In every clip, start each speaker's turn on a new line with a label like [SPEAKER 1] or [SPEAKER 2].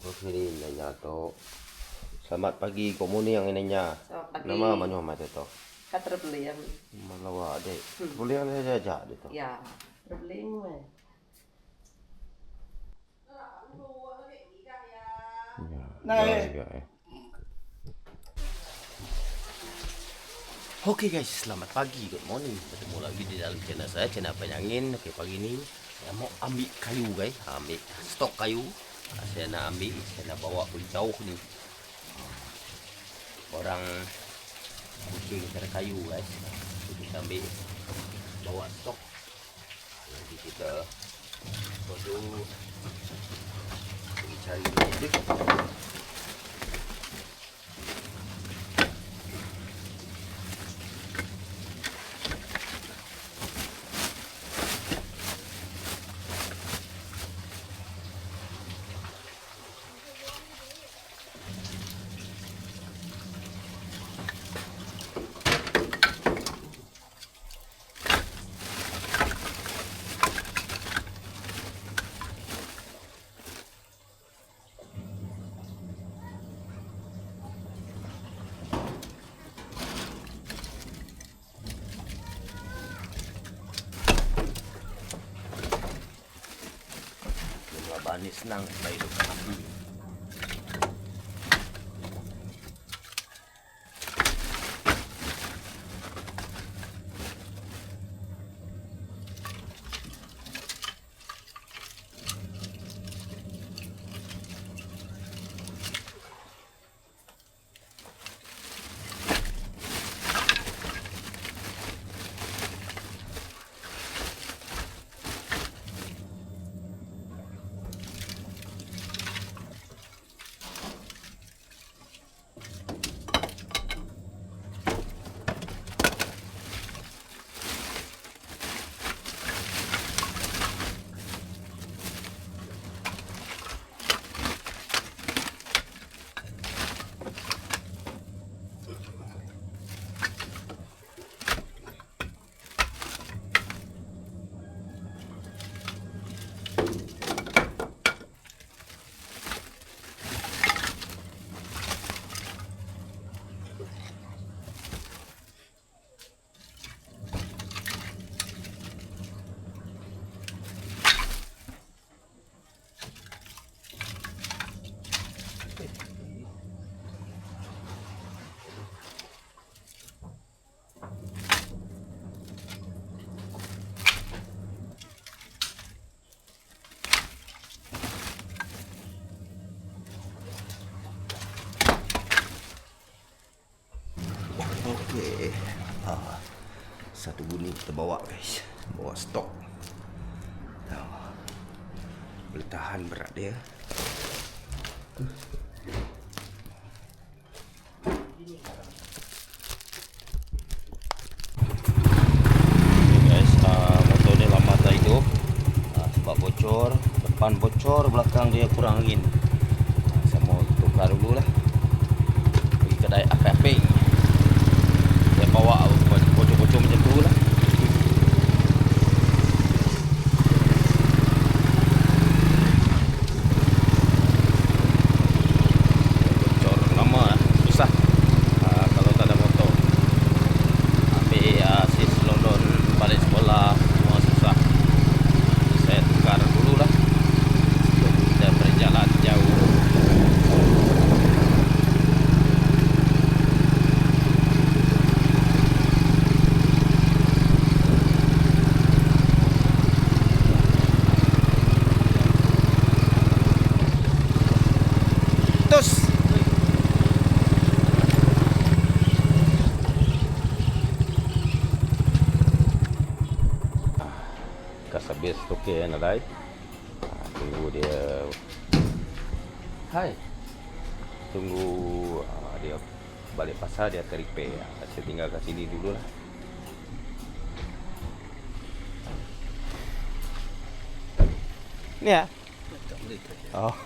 [SPEAKER 1] Ini nanya to. Selamat pagi, komuni yang inanya.
[SPEAKER 2] Selamat pagi.
[SPEAKER 1] Nama mana mata to?
[SPEAKER 2] Katerbeling.
[SPEAKER 1] Malawa dek. Boleh yang saya jajak itu.
[SPEAKER 2] Ya, terbeling mah.
[SPEAKER 1] Oke guys, selamat pagi, good morning. Bertemu lagi di dalam channel saya, channel Penyangin. Oke, pagi ini saya mau ambil kayu guys, ambil stok kayu. Saya nak ambil, saya nak bawa pergi jauh ni. Orang kucing cari kayu guys. Kita ambil, bawa stok. Nanti kita pergi cari ni. Bani senang supaya hidup mati. Okey, satu bunyi kita bawa guys, bawa stok. Boleh tahan berat dia. Guys, motor ni lama tak hidup sebab bocor, depan bocor, belakang dia kurang angin. Saya mau tukar dulu lah, pergi kedai Afeping. Saya bawa bocor-bocor macam tu lah. Bocor lama lah, susah kalau tak ada motor. Ambil sis London balik sekolah semua susah. Jadi saya tukar dulu lah sebelum kita berjalan jauh. Kasabis okey nadai. Tunggu dia. Hai. Tunggu dia balik pasar, dia repair. Saya tinggal kat sini dulu lah. Ni ya? Oh.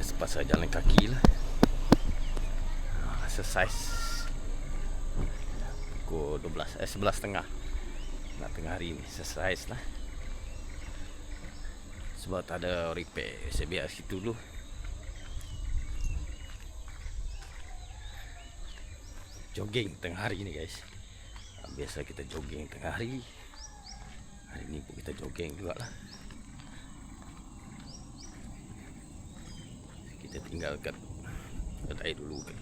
[SPEAKER 1] Sepasal jalan kaki lah. Exercise. Pukul 11.30. Nak tengah hari ni exercise lah. sebab tak ada repair. Saya biar situ dulu. Jogging tengah hari ni guys. Biasa kita jogging tengah hari. Hari ni pun kita jogging jugalah. Kita tinggal kat air dulu kan.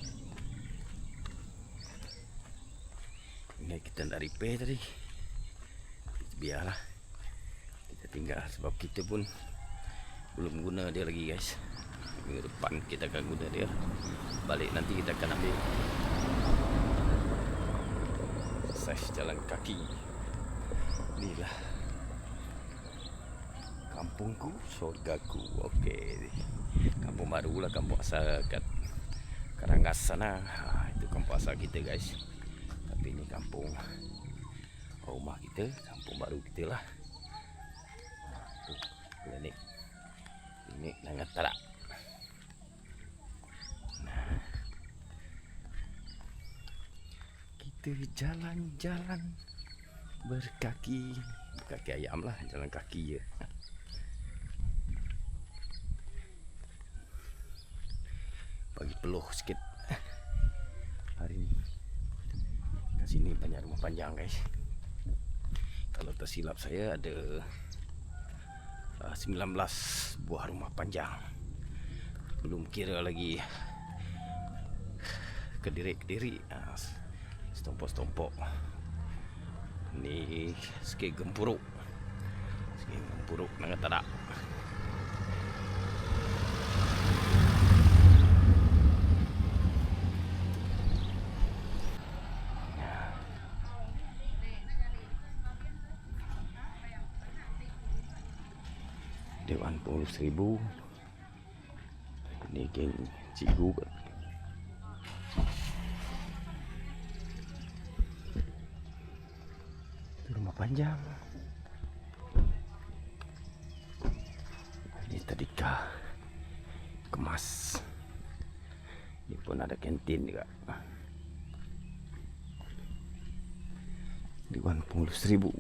[SPEAKER 1] Ini kita nak repair tadi. Biarlah. Kita tinggal sebab kita pun belum guna dia lagi guys. Minggu depan kita akan guna dia. Balik nanti kita akan ambil saiz jalan kaki. Inilah kampungku, surgaku. Okey. Kampung baru lah, kampung asal kat Karangas sana. Itu kampung asal kita guys. Tapi ini kampung rumah kita, kampung baru kita lah. Klinik. Klinik Nangat Tarak. Kita jalan-jalan berkaki, kaki ayam lah, jalan kaki je. Bagi peluh sikit hari ni. Kat sini banyak rumah panjang guys. Kalau tak silap saya ada 19 buah rumah panjang. Belum kira lagi kediri-kediri, setompok-setompok. Ni sikit gempuruk. Sikit gempuruk Nangat Tarak. Dewan Pengurus Seribu. Ini geng cikgu. Itu rumah panjang. Ini Tadika Kemas. Ini pun ada kantin juga. Dewan Pengurus Seribu.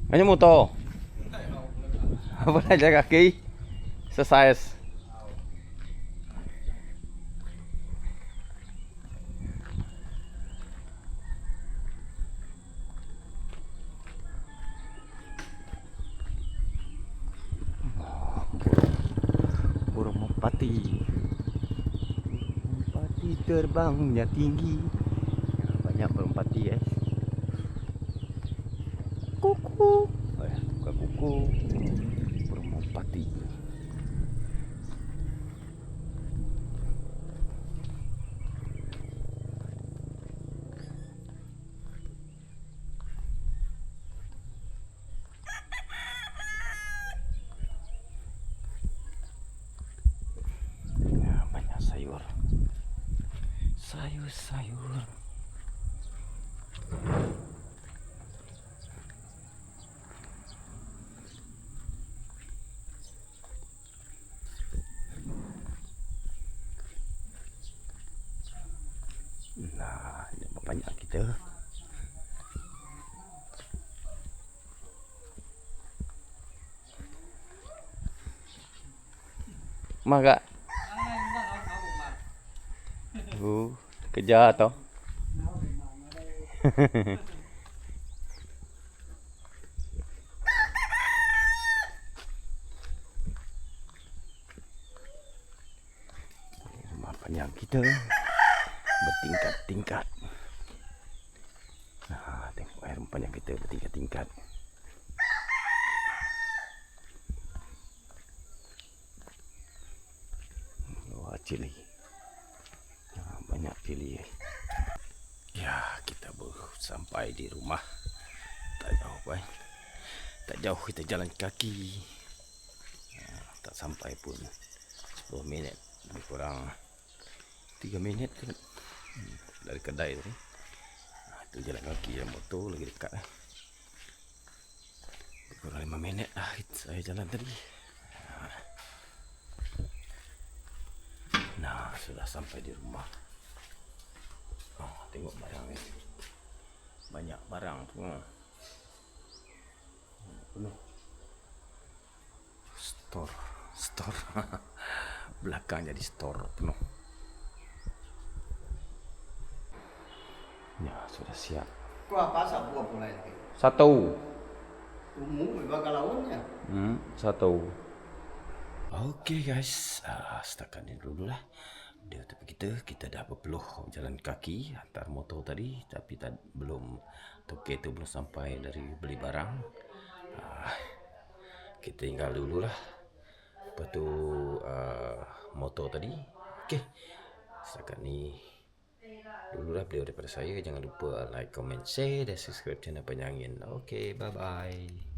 [SPEAKER 1] Macam motor. Apa nak jaga kaki? Exercise. Burung merpati. Merpati terbangnya tinggi. Banyak burung merpati kuku. Bukan kuku. Burung merpati. Banyak sayur. Sayur-sayur. Nah, ini banyak kita. Mah kak? Kejar tau. Rumah panjang kita bertingkat-tingkat. Nah, tengok air rumah panjang kita bertingkat-tingkat. Wah, cili. Nah, banyak cili. Ya, kita baru sampai di rumah. Tak jauh kan? Tak jauh, kita jalan kaki. Nah, tak sampai pun 10 minit. Lebih kurang 3 minit ke dari kedai tu. Nah, itu jalan kaki, yang motor lagi dekat. Kurang 5 minit lah saya jalan tadi. Nah, sudah sampai di rumah. Oh, tengok barang ni. Banyak barang tu. Penuh. Store. Belakang jadi store penuh. Ya, sudah siap.
[SPEAKER 3] Kau apa asap buah pula lagi?
[SPEAKER 1] Satu.
[SPEAKER 3] Umum bakal lawannya.
[SPEAKER 1] Satu. Okey guys, setakat ni dulu lah. Dia tapi kita dah berpeluh jalan kaki hantar motor tadi, tapi belum toke tu belum sampai dari beli barang. Kita tinggal dulu lah. Lepas tu motor tadi. Okey. Setakat ni dululah video daripada saya. Jangan lupa like, comment, share dan subscribe channel Penyangin. Okey, bye bye.